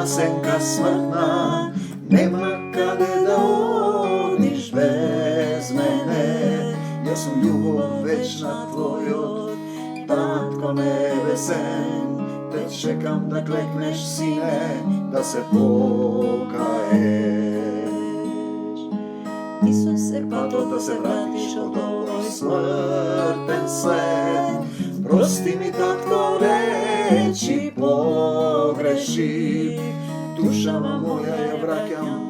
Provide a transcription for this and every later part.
сенка смртна, нема каде да одиш без мене. Јас сум љубов вечна твојот, Татко небесен, те чекам да клекнеш, сине, да се покаеш. Исусе, Патот да се вратиш од овој смртен свет. Прости ми, Татко, речи погреши, душава моја ја враќам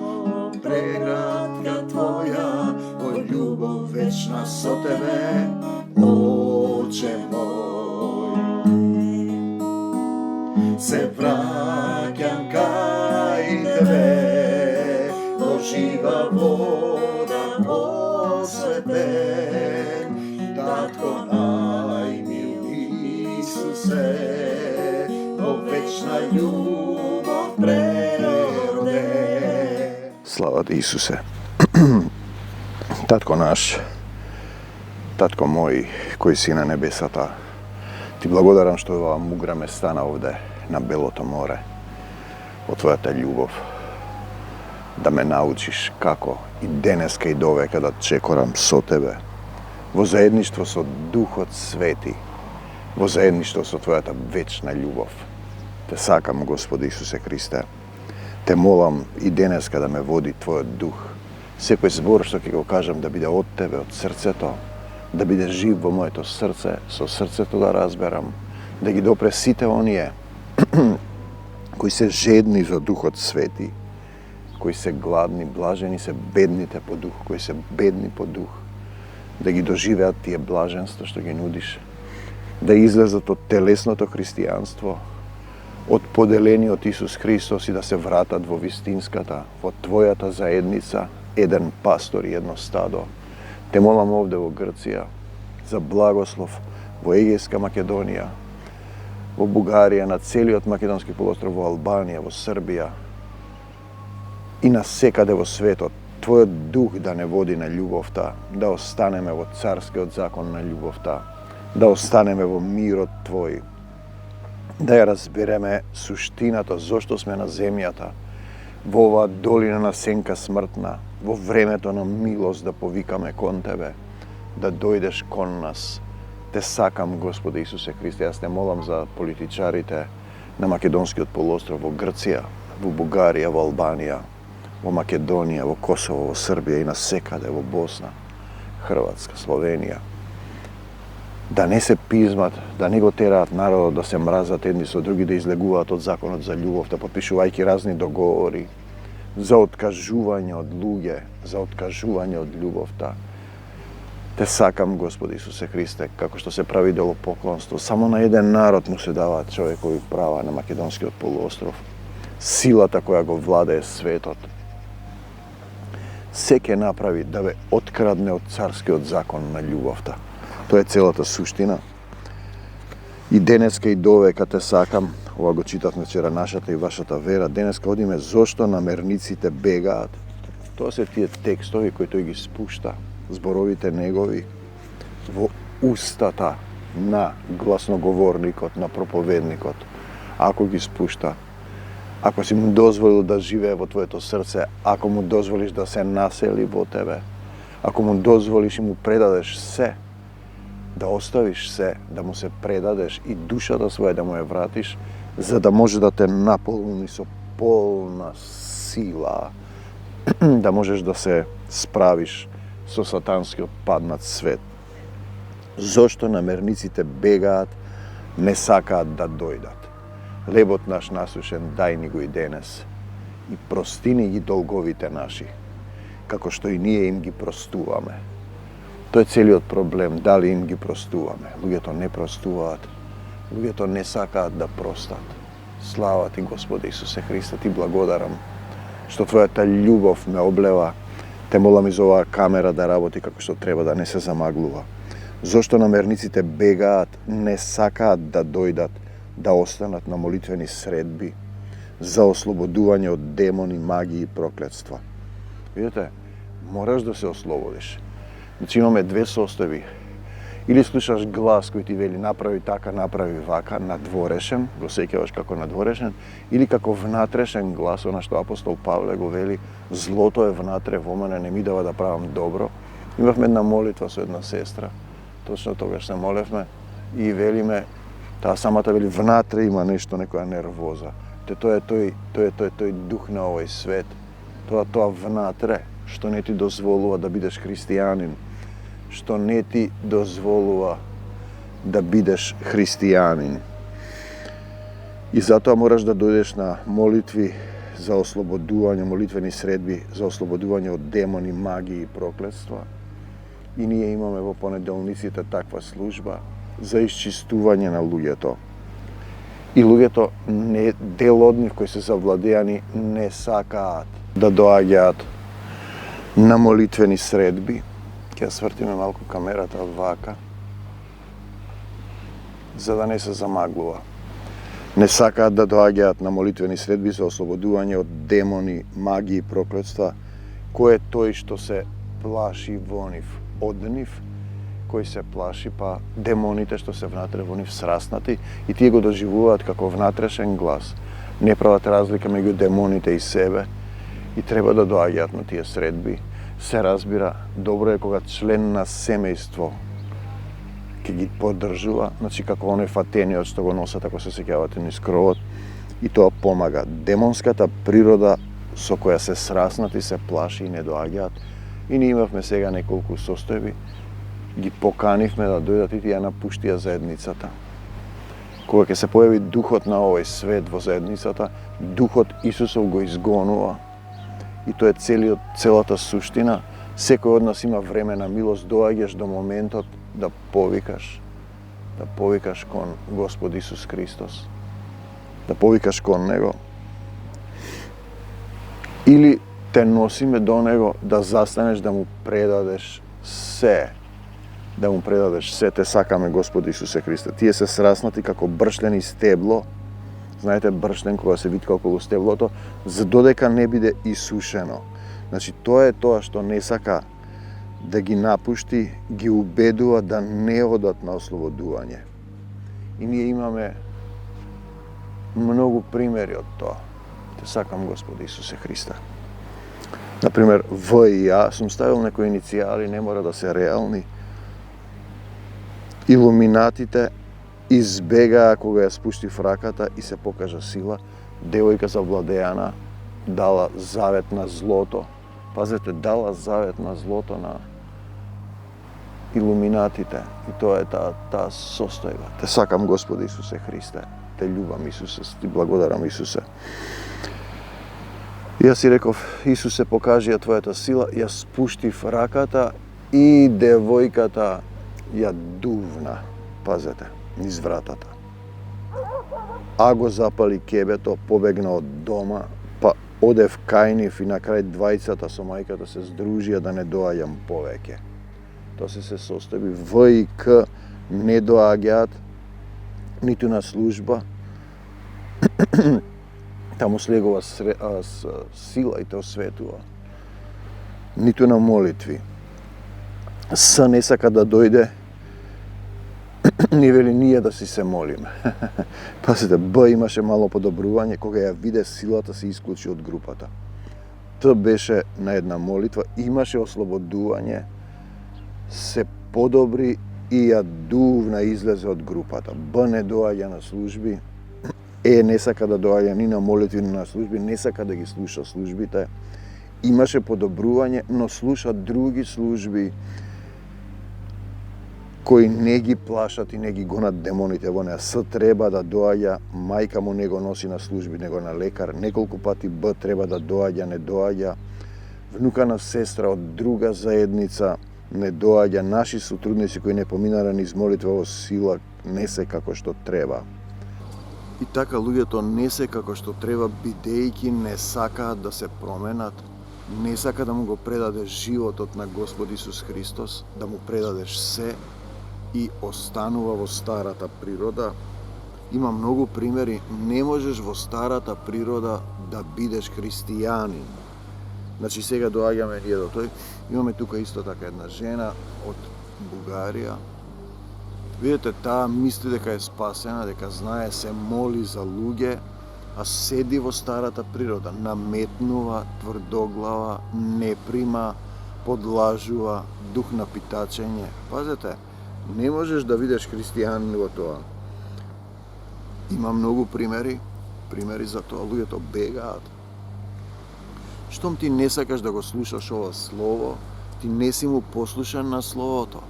преградка твоја, во љубов вечна со тебе, Оче мој. Се враќам кај тебе, во жива вода осветен, Татко најмил Исусе, во вечна љубов прероден. Слава ти, Исусе. Татко наш, Татко мој, кој си на небесата, ти благодарам што ова мугра ме стана овде на Белото море, од твојата љубов, да ме научиш како и денеска и довека да чекорам со тебе, во заедништво со Духот Свети, во заедништво со твојата вечна љубов. Те сакам, Господи Исусе Христе. Те молам и денеска да ме води твојот дух. Секој збор што ќе го кажам да биде од тебе, од срцето, да биде жив во моето срце, со срцето да разберам, да ги допре сите оние кои се жедни за Духот Свети, кои се гладни, блажени се бедните по дух, кои се бедни по дух, да ги доживеат тие блаженства што ги нудиш, да излезат од телесното христијанство, од поделениот Исус Христос и да се вратат во вистинската, во твојата заедница, еден пастор и едно стадо. Те молам овде во Грција за благослов, во Егејска Македонија, во Бугарија, на целиот Македонски полуостров, во Албанија, во Србија и на секаде во светот. Твојот дух да не води на љубовта, да останеме во царскиот закон на љубовта, да останеме во мирот Твој, да ја разбереме суштината зошто сме на земјата, во оваа долина на сенка смртна, во времето на милост да повикаме кон Тебе, да дојдеш кон нас. Те сакам, Господи Исусе Христе, јас те молам за политичарите на Македонскиот полуостров, во Грција, во Бугарија, во Албанија, во Македонија, во Косово, во Србија и на секаде, во Босна, Хрватска, Словенија. Да не се пизмат, да не го тераат народот да се мразат едни со други, да излегуваат од законот за љубов, да подпишувајќи разни договори за откажување од луѓе, за откажување од љубовта. Те сакам, Господи Исусе Христе, како што се прави идолопоклонство. Само на еден народ му се даваат човекови права на Македонскиот полуостров. Силата која го владее светот се ќе направи да ве открадне од царскиот закон на љубовта. Тоа е целата суштина. И денеска и довека те сакам, ова го читавме вчера, нашата и вашата вера, денеска одиме зошто намерниците бегаат. Тоа се тие текстови кои тој ги спушта, зборовите негови, во устата на гласноговорникот, на проповедникот. Ако ги спушта, ако си му дозволил да живее во твоето срце, ако му дозволиш да се насели во тебе, ако му дозволиш и му предадеш се, да оставиш се, да му се предадеш и душата своја да му ја вратиш, за да може да те наполни со полна сила, да можеш да се справиш со сатанскиот паднат свет. Зошто намерниците бегаат, не сакаат да дојдат. Лебот наш насушен дај ни го и денес и простини ги долговите наши, како што и ние им ги простуваме. Тој е целиот проблем, дали им ги простуваме. Луѓето не простуваат, луѓето не сакаат да простат. Слава ти, Господи Исусе Христе, ти благодарам што твојата љубов ме облева. Те молам и за оваа камера да работи како што треба, да не се замаглува. Зошто намерниците бегаат, не сакаат да дојдат, да останат на молитвени средби за ослободување од демони, магии и проклетства. Видите, мораш да се ослободиш. Значи имаме две состојби. Или слушаш глас кој ти вели направи така, направи вака, надворешен, го сеќаваш како надворешен, или како внатрешен глас, она што апостол Павле го вели, злото е внатре во мене, не ми дава да правам добро. Имавме една молитва со една сестра, точно тогаш се молевме и велиме, таа самата вели внатре има нешто, некоја нервоза. Тоа е тој дух на овој свет, тоа внатре што не ти дозволува да бидеш христијанин, што не ти дозволува да бидеш христијанин. И затоа мораш да дојдеш на молитви за ослободување, молитвени средби за ослободување од демони, магии и проклетства. И ние имаме во понеделниците таква служба за исчистување на луѓето. И луѓето, дел од нив кои се завладеани, не сакаат да доаѓаат на молитвени средби. Ќе свртиме малку камерата вака, за да не се замаглува. Не сакаат да доаѓаат на молитвени средби за ослободување од демони, магии и проклетства. Кој е тој што се плаши во нив? Од нив, кој се плаши, па демоните што се внатре во нив сраснати и тие го доживуваат како внатрешен глас. Не прават разлика меѓу демоните и себе и треба да доаѓаат на тие средби. Се разбира, добро е кога член на семејство ќе ги поддржува, значи како оној фатениот што го носат ако се сеќавате низ кровот, и тоа помага. Демонската природа со која се сраснати, се плаши и не доаѓаат. И ние имавме сега неколку состојби, ги поканивме да дојдат и тие напуштија заедницата. Кога ќе се појави духот на овој свет во заедницата, духот Исусов го изгонува. И тоа е целата суштина. Секој од нас има време на милост, доаѓаш до моментот да повикаш кон Господ Исус Христос. Да повикаш кон Него. Или те носиме до Него да застанеш да му предадеш се. Да му предадеш се, те сакаме Господ Исусе Христе. Тие се сраснати како бршлен и стебло. Знаете, бршлен кога се витка околу стеблото, за додека не биде исушено. Значи, тоа е тоа што не сака да ги напушти, ги убедува да не одат на ослободување. И ние имаме многу примери од тоа. Те сакам Господ Исусе Христа. Например, В и А, сум ставил некои иницијали, не мора да се реални. Илуминатите избегаа кога ја спуштив раката и се покажа сила. Девојка завладеана, дала завет на злото. Пазете, дала завет на злото на илуминатите. И тоа е таа состојба. Те сакам Господи Исусе Христе. Те љубам Исусе, ти благодарам Исусе. И јас си реков, Исусе, покажи ја твојата сила. Ја спуштив раката и девојката ја дувна. Пазете, низ вратата. А го запали кебето, побегна од дома, па одев кај нив и на крај двајцата со мајката се здружија да не доаѓам повеќе. Тоа се состојби. В и К не доаѓаат ниту на служба. Таму слегува сила и те осветува. Ниту на молитви. С не сака да дојде, ни вели ние да си се молиме. Пасите, Б имаше мало подобрување, кога ја виде силата се исклучи од групата. Т беше на една молитва, имаше ослободување, се подобри и ја дувна излезе од групата. Б не доаѓа на служби, Е не сака да доаѓа ни на молитви, ни на служби, не сака да ги слуша службите. Имаше подобрување, но слуша други служби кои не ги плашат и не ги гонат демоните во неа. С треба да доаѓа, мајка му не го носи на служби, него на лекар. Неколку пати Б треба да доаѓа, не доаѓа. Внука на сестра од друга заедница не доаѓа. Наши сотрудници кои не поминаа низ молитва во сила не се како што треба. И така луѓето не се како што треба, бидејќи не сакаат да се променат, не сака да му го предадеш животот на Господ Исус Христос, да му предадеш се и останува во старата природа. Има многу примери, не можеш во старата природа да бидеш христијанин. Значи сега доаѓаме ние до тој. Имаме тука исто така една жена од Бугарија, Видете, таа мисли дека е спасена, дека знае, се моли за луѓе, а седи во старата природа, наметнува, тврдоглава, не прима, подлажува, дух на питачење. Пазете, не можеш да видиш христијанин во тоа. Има многу примери за тоа, луѓето бегаат. Штом ти не сакаш да го слушаш ова слово, ти не си му послушан на словото.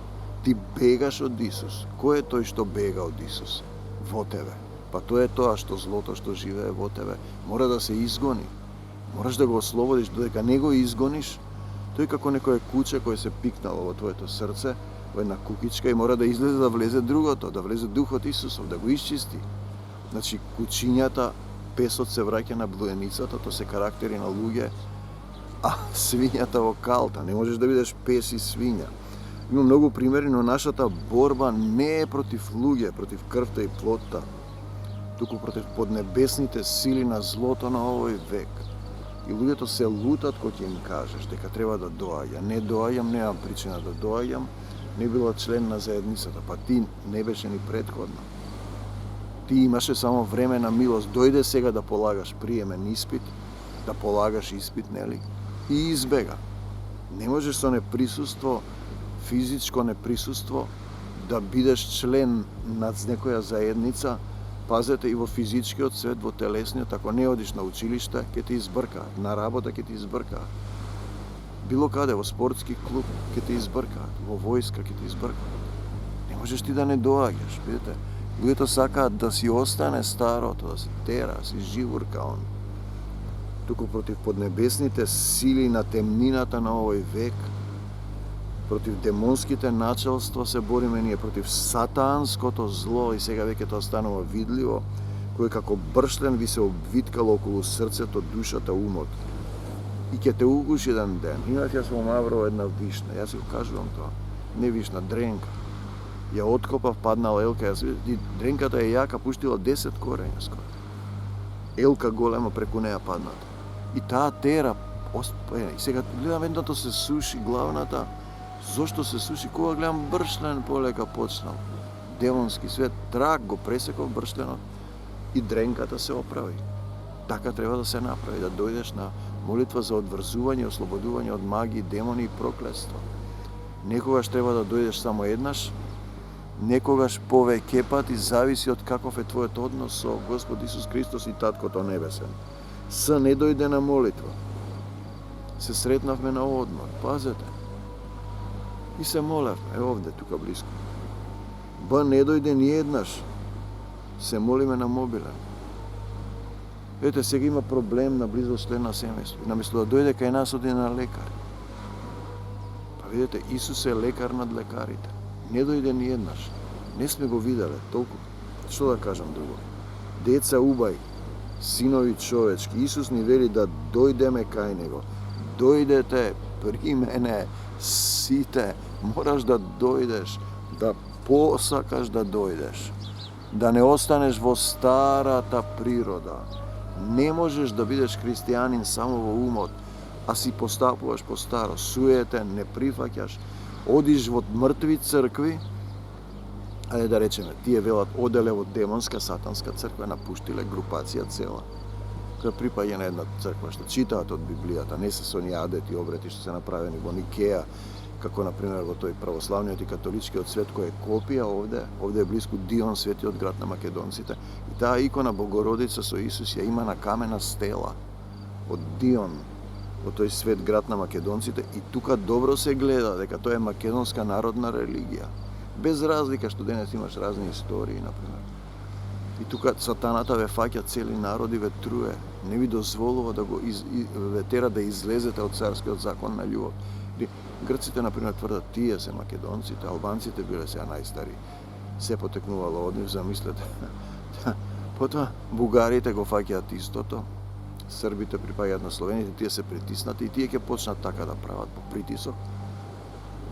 Ти бегаш од Исус. Кој е тој што бега од Исус? Во тебе. Па тоа е тоа што злото што живее во тебе мора да се изгони. Мораш да го ослободиш, додека не го изгониш, тој како некое куче кој се пикнало во твоето срце, во една кукичка и мора да излезе да влезе другото, да влезе Духот Исусов, да го исчисти. Значи, кучињата, песот се враќа на блуденицата, тоа се карактери на луѓе, а свињата во калта. Не можеш да видиш пес и свиња. Има многу примери, но нашата борба не е против луѓе, против крвта и плотта, туку против поднебесните сили на злото на овој век. И луѓето се лутат кога ќе им кажеш дека треба да доаѓа. Не доаѓам, немам причина да доаѓам, не била член на заедницата, па ти не беше ни предходно. Ти имаше само време на милост, дојде сега да полагаш приемен испит, да полагаш испит, нели? И избега. Не можеш со неприсуство, физичко неприсуство, да бидеш член на некоја заедница. Пазете, и во физичкиот свет, во телесниот, ако не одиш на училиште, ќе те избркаат, на работа ќе те избркаат. Било каде, во спортски клуб ќе те избркаат, во војска ќе те избркаат. Не можеш ти да не доаѓаш, видите? Луѓето сакаат да си остане старото, да се тера, си живурка он. Туку против поднебесните сили на темнината на овој век, против демонските началства се бориме ние, против сатанското зло, и сега веќе тоа станува видливо, кој како бршлен ви се обвиткало околу срцето, душата, умот. И ќе те угуши еден ден. Имав јас во Маврово една вишна, јас го кажувам тоа, не вишна, дренка. Ја откопав, паднала елка, и дренката е јака, пуштила 10 корења скоро. Елка голема преку неја падната. И таа тера, и сега гледам едното се суши главната. Зошто се суши? Кога гледам бршлен полека почнал. Демонски свет, трак го пресеков бршленот и дренката се оправи. Така треба да се направи, да дојдеш на молитва за одврзување, ослободување од магии, демони и проклетство. Некогаш треба да дојдеш само еднаш, некогаш повеќе пати, зависи од каков е твојот однос со Господ Исус Христос и Таткото Небесен. Не дојде на молитва. Се сретнавме на одмор, пазете. И се молевме, овде, тука близко. Не дојде ни еднаш. Се молиме на мобилен. Ете, сега има проблем на близо член на семејство. Наместо да дојде кај нас, оди на лекар. Па видите, Исус е лекар над лекарите. Не дојде ни еднаш. Не сме го виделе толку. Што да кажам друго? Деца убај, синови човечки. Исус ни вели да дојдеме кај Него. Дојдете при мене, сите. Мораш да дојдеш, да посакаш да дојдеш. Да не останеш во старата природа. Не можеш да бидеш христијанин само во умот, а си постапуваш по старо, суетен, не прифаќаш, одиш во мртви цркви, ајде да речеме, тие велат оделе во демонска, сатанска црква, напуштиле групација цела, која припаѓа на една црква, што читаат од Библијата, не се со оние адети обрети што се направени во Никеја, како например во тој православниот и католичкиот свет кој е копија овде е блиску Дион, светиот град на македонците, и таа икона Богородица со Исус ја има на камена стела од Дион, во тој свет град на македонците, и тука добро се гледа дека тоа е македонска народна религија, без разлика што денес имаш разни истории, например. И тука сатаната ве фаќа цели народи, ве труе, не ви дозволува да го ве тера да излезете од царскиот закон на љубов. Грците, например, тврдат, тие се македонците, албанците биле сега најстари. Се потекнувало од нив, замислете. Потоа, бугарите го фаќаат истото, србите припаѓаат на словените, тие се притиснати и тие ќе почнат така да прават по притисок.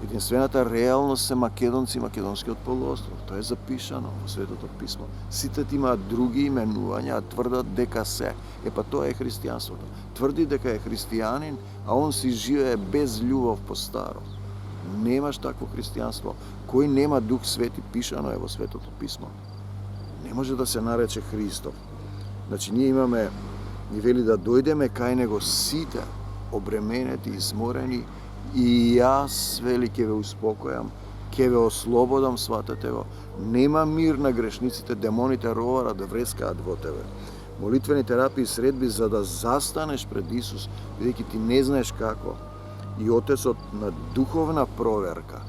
Единствената реалност се македонци и македонскиот полуостров. Тоа е запишано во Светото писмо. Сите имаат други именувања, а тврдат дека се. Па тоа е христијанството. Тврди дека е христијанин, а он си живее без љубов по старо. Немаш такво христијанство. Кој нема Дух Свети, пишано е во Светото писмо, не може да се нарече Христов. Значи, ние имаме, ни вели да дојдеме кај Него сите обременети, изморени, и јас, вели, ќе ве успокојам, ќе ве ослободам, сватете го. Нема мир на грешниците, демоните роварат да врескаат во тебе. Молитвени терапии, средби за да застанеш пред Исус, бидејќи ти не знаеш како. И Отецот на духовна проверка,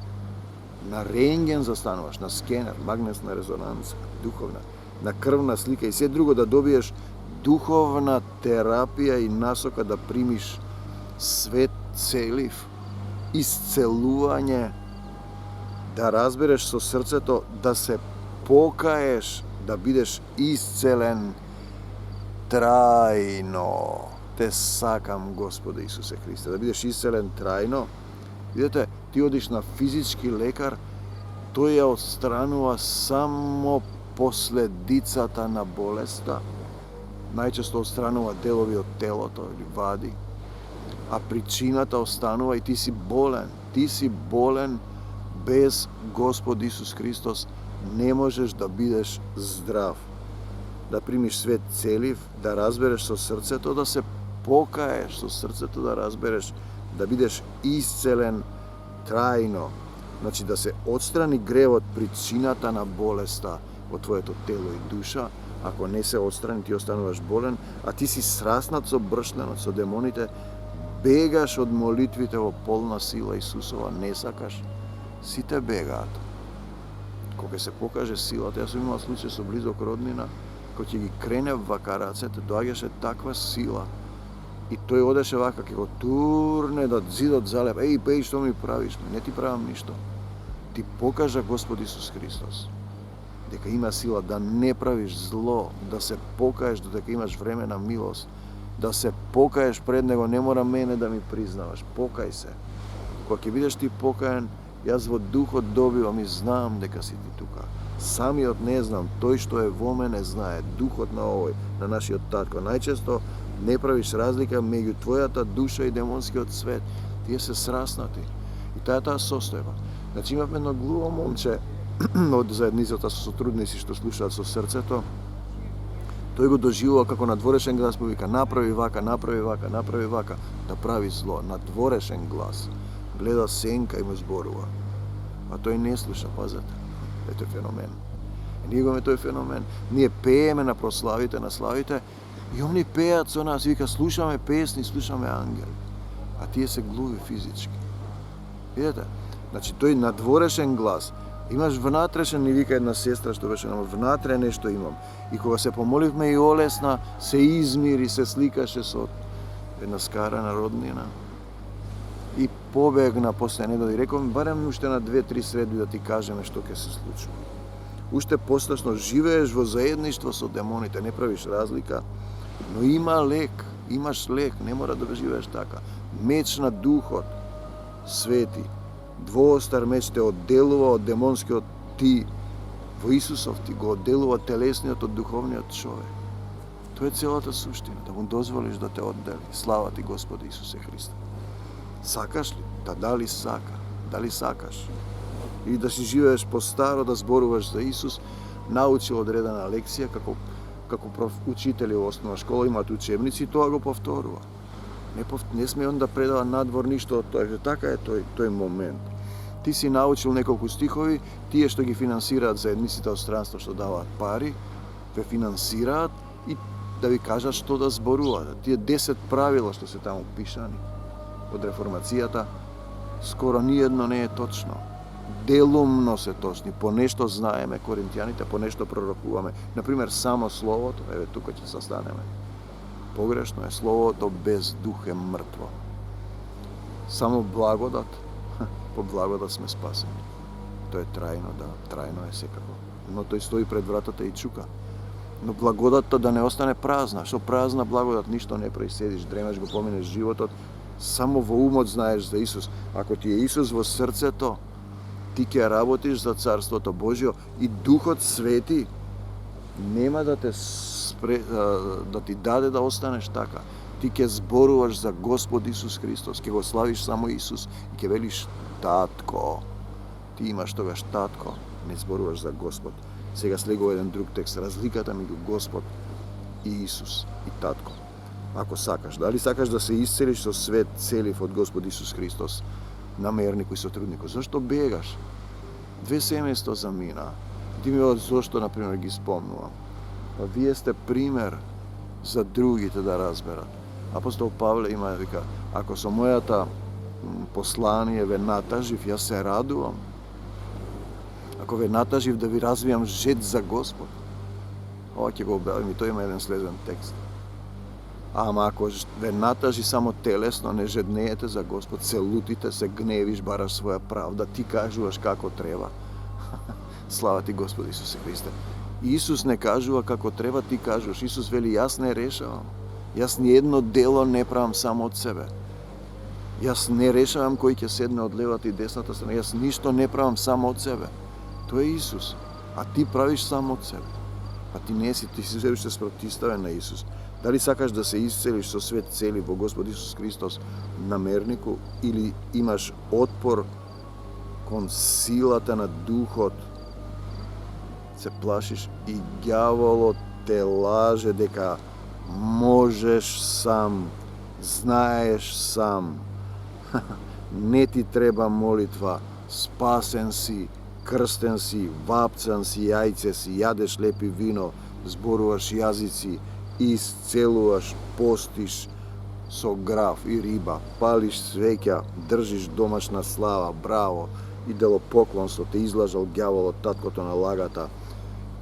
на рентген застануваш, на скенер, магнетна резонанца, духовна, на крвна слика и се друго, да добиеш духовна терапија и насока да примиш свет целив, исцелување, да разбереш со срцето, да се покаеш, да бидеш исцелен трајно. Те сакам, Господе Исусе Христе, да бидеш исцелен трајно. Видете, ти одиш на физички лекар, тој ја отстранува само последицата на болеста, најчесто отстранува делови од телото или вади, а причината останува и ти си болен. Ти си болен, без Господ Исус Христос не можеш да бидеш здрав. Да примиш свет целив, да разбереш со срцето, да се покаеш со срцето, да разбереш, да бидеш исцелен трајно. Значи да се отстрани гревот, причината на болеста во твоето тело и душа. Ако не се отстрани, ти остануваш болен, а ти си сраснат со бршленот, со демоните, бегаш од молитвите во полна сила Исусова, не сакаш. Сите бегаат. Кога се покаже силата, јас сум имал случај со близок роднина, кој ќе ги крене вака рацете, доаѓаше таква сила и тој одеше вака, ќе го турне да зидот залеп. Еј, беј, што ми правиш? Не ти правам ништо. Ти покажа Господ Исус Христос дека има сила да не правиш зло, да се покаеш додека имаш време на милост, да се покаеш пред Него, не мора мене да ми признаваш. Покај се. Кога ќе бидеш ти покаен, јас во духот добивам и знам дека си ти тука. Самиот не знам, тој што е во мене знае, духот на овој, на нашиот татко. Најчесто не правиш разлика меѓу твојата душа и демонскиот свет. Тие се сраснати. И таа состојба. Значи имавме едно глуво момче од заедницата со сотрудници што слушаат со срцето. Тој го доживува како надворешен глас, повика: направи вака, направи вака, направи вака, да прави зло. Надворешен глас. Гледа сенка и му зборува. А тој не слуша, пазете. Ето е феномен. И ние имаме тој феномен. Ние пееме на прославите, на славите, и они пеат со нас, вика: слушаме песни, слушаме ангели. А тие се глуви физички. Видете? Значи тој надворешен глас. Имаш внатрешен, ни вика една сестра што беше нам, внатре нешто имам. И кога се помоливме и олесна, се измири, се сликаше со една скарана роднина. И побегна после недели. Реков, барем уште на 2-3 средби да ти кажеме што ќе се случи. Уште посташно живееш во заедништво со демоните, не правиш разлика, но има лек, имаш лек, не мора да живееш така. Меч на духот, свети, двоостар меч те одделува од демонскиот ти, во Исусов ти го одделува телесниот од духовниот човек. Тоа е целата суштина, да му дозволиш да те оддели. Слава ти, Господи Исусе Христе. Сакаш ли? Да, дали сака? Дали сакаш? И да си живееш по-старо, да зборуваш за Исус, научил одредена лекција, како учители во основна школа имаат учебници, тоа го повторува. Не сме он да предава надвор ништо од тоа. Така е тој момент. Ти си научил неколку стихови, тие што ги финансираат заедниците од странство, што даваат пари, ве финансираат и да ви кажат што да зборуваат. Тие 10 правила што се таму пишани од реформацијата, скоро ниедно не е точно. Делумно се точни, по нешто знаеме коринтијаните, по нешто пророкуваме. Например, само Словото, еве тука ќе застанеме. Погрешно е, Словото без дух е мртво. Само благодат, по благодат сме спасени. Тоа е трајно, да, трајно е секако. Но тој стои пред вратата и чука. Но благодатта да не остане празна. Што празна благодат, ништо не преседиш, дремеш, го поминеш животот, само во умот знаеш за Исус. Ако ти е Исус во срцето, ти ќе работиш за Царството Божјо и Духот Свети нема да те да ти даде да останеш така. Ти ќе зборуваш за Господ Исус Христос, ќе го славиш само Исус и ќе велиш татко. Ти имаш тогаш татко, не зборуваш за Господ. Сега слегува еден друг текст, разликата меѓу Господ и Исус и татко. Ако сакаш, дали сакаш да се исцелиш со свет целив од Господ Исус Христос, намерник и сотрудник, зашто бегаш? 2 семејства замина. Ти ми од зашто, например, ги спомнувам. Па вие сте пример за другите да разберат. Апостол Павле има да вика, ако со мојата послание ве натажив, јас се радувам. Ако ве натажив да ви развијам жет за Господ. Ова ќе го објавим и тој има еден следен текст. Ама ако ве натажи само телесно, не жеднеете за Господ, се лутите, се гневиш, бараш своја правда, ти кажуваш како треба. Слава ти Господ Исусе Христе. Исус не кажува како треба, ти кажуваш. Исус вели, јас не решавам. Јас ни едно дело не правам само од себе. Јас не решавам кој ќе седне од левата и десната страна. Јас ништо не правам само од себе. Тој е Исус. А ти правиш само од себе. А ти не си, ти си се спротивставен на Исус. Дали сакаш да се исцелиш со свет цели во Господ Исус Христос намернику или имаш отпор кон силата на духот, се плашиш и ѓаволот те лаже дека можеш сам, знаеш сам. Не ти треба молитва, спасен си, крстен си, вапцан си, јајце си, јадеш лепи вино, зборуваш јазици, исцелуваш, постиш со граф и риба, палиш свеќа, држиш домашна слава, браво, идолопоклонство, те излажал ѓаволот, таткото на лагата,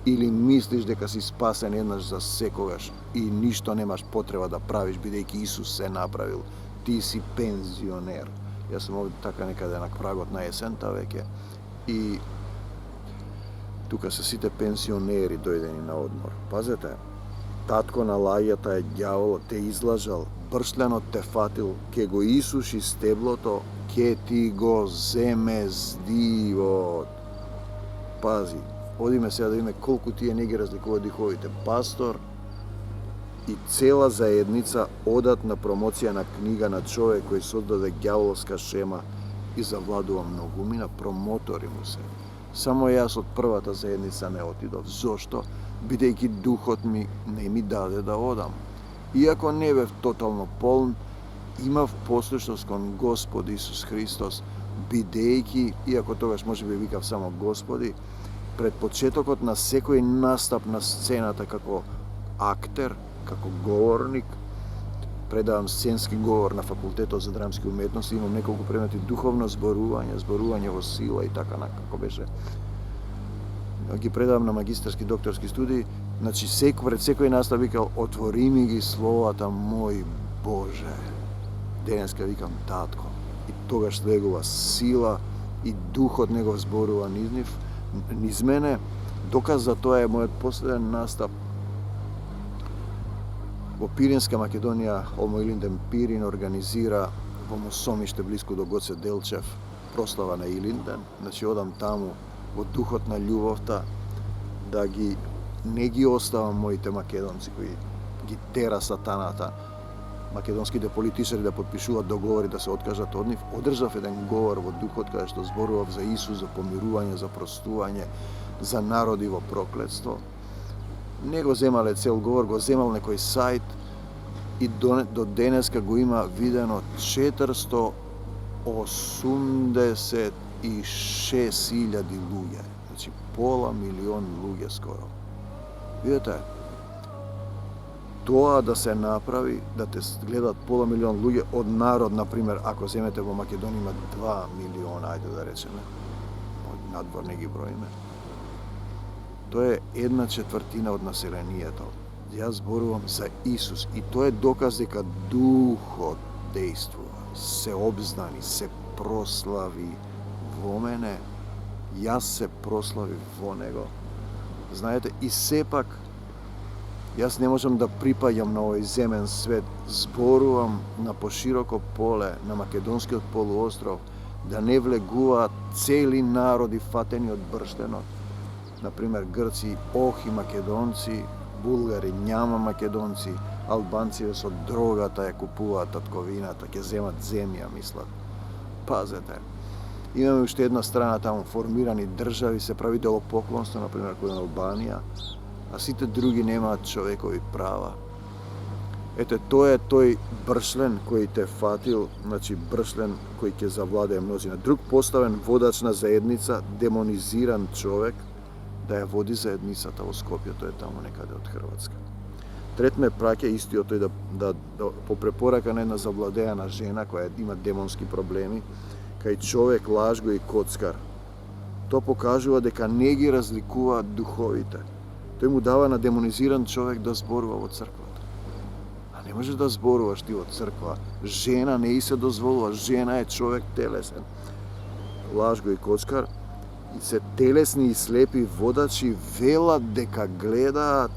или мислиш дека си спасен еднаш за секогаш и ништо немаш потреба да правиш, бидејќи Исус се направил. Ти си пензионер. Јас сум овде така некаде на прагот на есента веќе и тука се сите пенсионери дојдени на одмор. Пазете, татко на лагата е ѓаволот, те излажал, бршленот те фатил, ке го исуши стеблото, ке ти го земе здивот. Пази, одиме сега да видиме колку тие не ги разликуваат диховите. Пастор и цела заедница одат на промоција на книга на човек кој создаде ѓаволска шема и завладува многумина, промотори му се. Само јас од првата заедница не отидов. Зошто? Бидејќи духот ми не ми даде да одам. Иако не бев тотално полн, имав послушност кон Господ Исус Христос, бидејќи, иако тогаш може би викав само Господи, пред почетокот на секој настап на сцената како актер, како говорник, предавам сценски говор на факултетот за драмски уметности, имам неколку предмети духовно зборување, зборување во сила и така како беше. Ги предавам на магистарски, докторски студии, значи пред секој настап викал, отвори ми ги словата, мој Боже. Денеска викам татко. И тогаш слегува сила и духот негов зборува низ мене. Доказ за тоа е мојот последен настап во Пиринска Македонија. Олмо Илинден Пирин организира во Мосомиште блиску до Гоце Делчев прослава на Илинден. Значи одам таму во духот на љубовта да не ги оставам моите македонци кои ги тера сатаната, македонските политичари да подпишуваат договори да се откажат од нив. Одржав еден говор во духот каде што зборував за Исус, за помирување, за простување, за народи во проклетство. Не го земале цел говор, го земал некој сајт и до денеска го има видено 486.000 луѓе. Значи, пола милион луѓе скоро. Видете, тоа да се направи, да те гледат пола милион луѓе од народ, например, ако земете во Македонија има 2 милиона, ајде да речеме, надвор не ги броиме. Тоа е 1/4 од населението. Јас зборувам за Исус и тоа е доказ дека духот действува, се обзнани, се прослави во мене, јас се прослави во него. Знаете, и сепак, јас не можам да припаѓам на овој земен свет, зборувам на пошироко поле, на Македонскиот полуостров, да не влегуваат цели народи фатени од брштенот. Например, Грци, охи македонци, булгари, њама македонци, албанци со дрогата ја купуваат татковината, ќе земат земја, мислат. Пазете, Имаме уште една страна таму формирани држави, се прави идолопоклонство, например, кој е Албанија, а сите други немаат човекови права. Ете, тоа е тој бршлен кој те фатил, значи бршлен кој ќе завладее мнозина. Друг поставен водач на заедница, демонизиран човек, да ја води заедницата во Скопје, тоа е таму некаде од Хрватска. Трет ме праќа истиот тој да по препорака на една завладеана жена која има демонски проблеми, кај човек лажго и коцкар. Тоа покажува дека не ги разликува духовите. Тој му дава на демонизиран човек да зборува во црквата. А не можеш да зборуваш ти во црква. Жена не и се дозволува, жена е човек телесен. Лажго и коцкар и се телесни и слепи водачи велат дека гледаат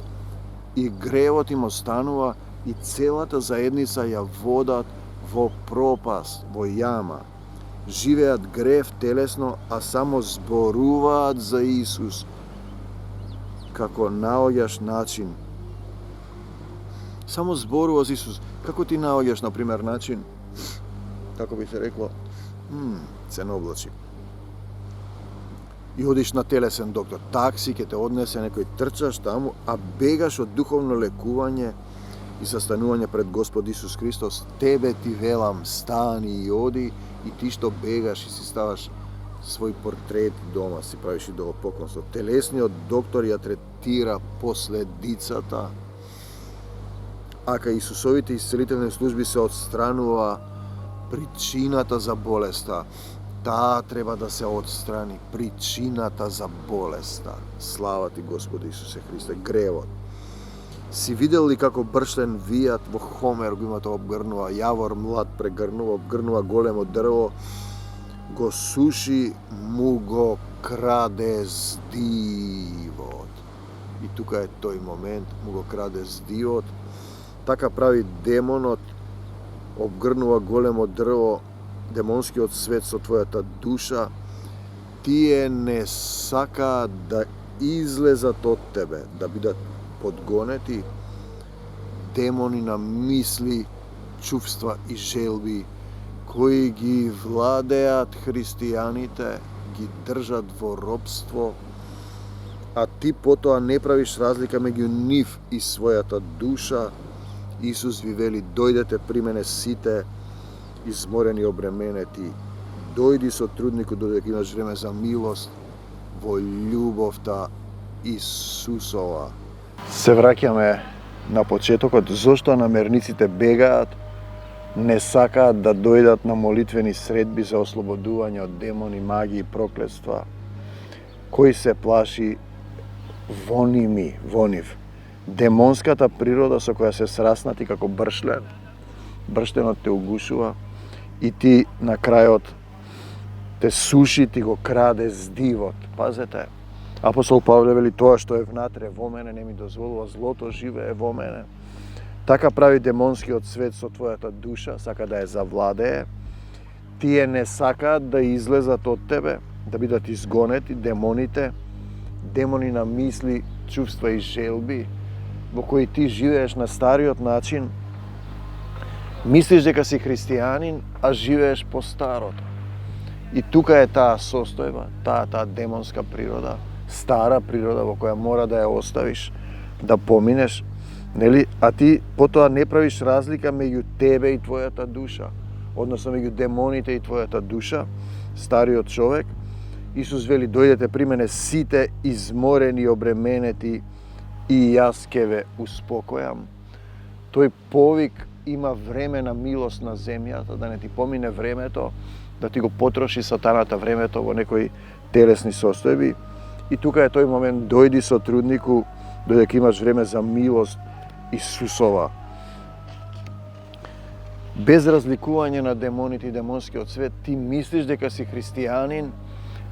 и гревот им останува и целата заедница ја водат во пропаст, во јама. Живеат грев телесно, а само зборуваат за Исус. Како наоѓаш начин. Само зборува за Исус. Како ти наоѓаш, например, начин, како би се рекло, се не облачи. И одиш на телесен доктор, такси ќе те однесе, некој трчаш таму, а бегаш од духовно лекување и застанување пред Господ Исус Христос. Тебе ти велам, стани и оди, и ти што бегаш и си ставаш свој портрет дома, си правиш идолопоклонство. Телесниот доктор ја третира последицата, а кај Исусовите исцелителни служби се отстранува причината за болеста. Таа треба да се отстрани, причината за болеста. Слава ти, Господи Исусе Христе, гревот. Си видел ли како бршлен вијат во Хомер го има тоа обгрнува, јавор млад прегрнува, обгрнува големо дрво, го суши, му го краде здивот. И тука е тој момент, му го краде здивот. Така прави демонот, обгрнува големо дрво, демонскиот свет со твојата душа, тие не сакаат да излезат од тебе, да бидат подгонети демони на мисли, чувства и желби, кои ги владеат христијаните, ги држат во робство, а ти потоа не правиш разлика меѓу нив и својата душа. Исус ви вели, дојдете при мене сите, изморени, обременети, дојди со труднику додека имаш време за милост во љубовта Исусова. Се враќаме на почетокот, зошто намерниците бегаат, не сакаат да дојдат на молитвени средби за ослободување од демони, маги и проклетства. Кој се плаши во нив. Демонската природа со која се сраснати како бршлен. Брштенот те угушува и ти на крајот те суши, ти го краде здивот. Пазете, апостол Павле вели, тоа што е внатре во мене не ми дозволува, злото живее во мене. Така прави демонскиот свет со твојата душа, сака да ја завладее. Тие не сакаат да излезат од тебе, да бидат изгонети демоните, демони на мисли, чувства и желби, во кои ти живееш на стариот начин. Мислиш дека си христијанин, а живееш по старото. И тука е таа состојба, таа демонска природа, стара природа во која мора да ја оставиш, да поминеш, нели? А ти потоа не правиш разлика меѓу тебе и твојата душа, односно меѓу демоните и твојата душа, стариот човек. Исус вели, дојдете при мене сите изморени и обременети и јас ќе ве успокојам. Тој повик има време на милост на земјата, да не ти помине времето, да ти го потроши сатаната времето во некои телесни состојби. И тука е тој момент, дојди со труднику, додека имаш време за милост Исусова. Без разликување на демоните и демонскиот свет, ти мислиш дека си христијанин,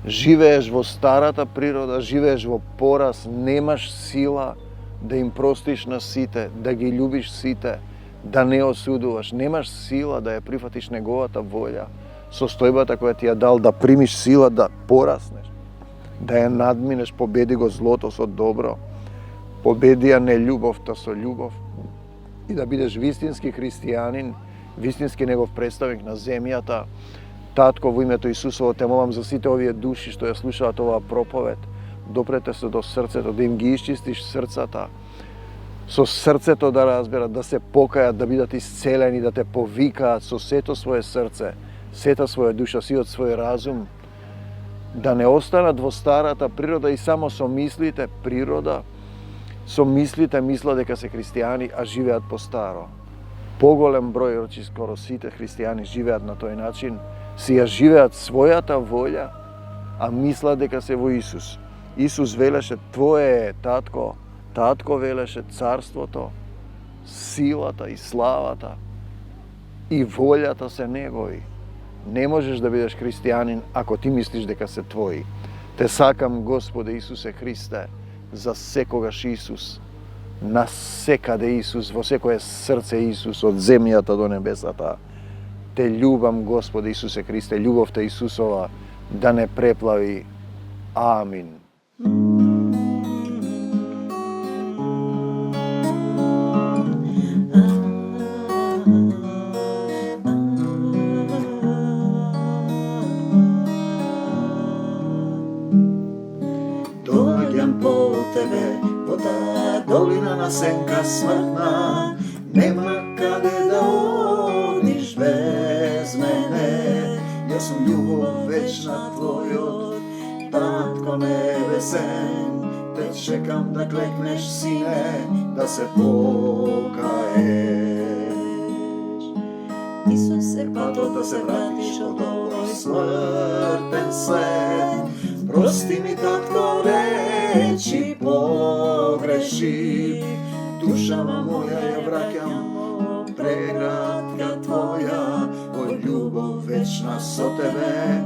живееш во старата природа, живееш во пораз, немаш сила да им простиш на сите, да ги љубиш сите, да не осудуваш, немаш сила да ја прифатиш неговата волја, состојбата која ти ја дал, да примиш сила да пораснеш, да ја надминеш, победи го злото со добро, победи ја нељубовта со љубов и да бидеш вистински христијанин, вистински негов представник на земјата, Татко, во името Исусово, те молам за сите овие души што ја слушаат оваа проповед. Допрете се до срцето, да им ги исчистиш срцата. Со срцето да разберат, да се покајат, да бидат исцелени, да те повикаат со сето свое срце, сета своја душа, сиот свој разум, да не останат во старата природа и само со мислите природа, со мислите мисла дека се христијани, а живеат по старо. Поголем број, речи скоро сите христијани живеат на тој начин, си ја живеат својата волја, а мислат дека се во Исус. Исус велеше, Твое е, Татко, Татко велеше царството, силата и славата и волјата се негови. Не можеш да бидеш христијанин ако ти мислиш дека се твои. Те сакам, Господе Исусе Христе, за секогаш Исус, на секаде Исус, во секое срце Исус, од земјата до небесата. Те љубам, Господе Исусе Христе, љубовта Исусова да не преплави. Амин. Доаѓам по тебе, во таа долина на сенка смртна, нема каде да одиш без мене. Јас сум љубов вечна твојот, Татко небесен, те чекам да клекнеш, сине, да се покаеш. Исусе, патот да се вратиш од овој смртен свет. Прости ми, Татко, речи погреши, душава моја ја враќам, преградка твоја, во љубов вечна со тебе,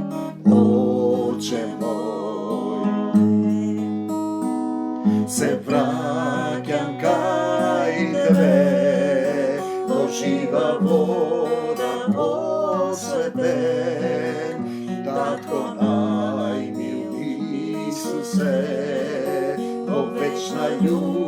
Оче мој. Се враќам кај тебе, во жива вода осветен, Татко најмил Исусе, во вечна љубов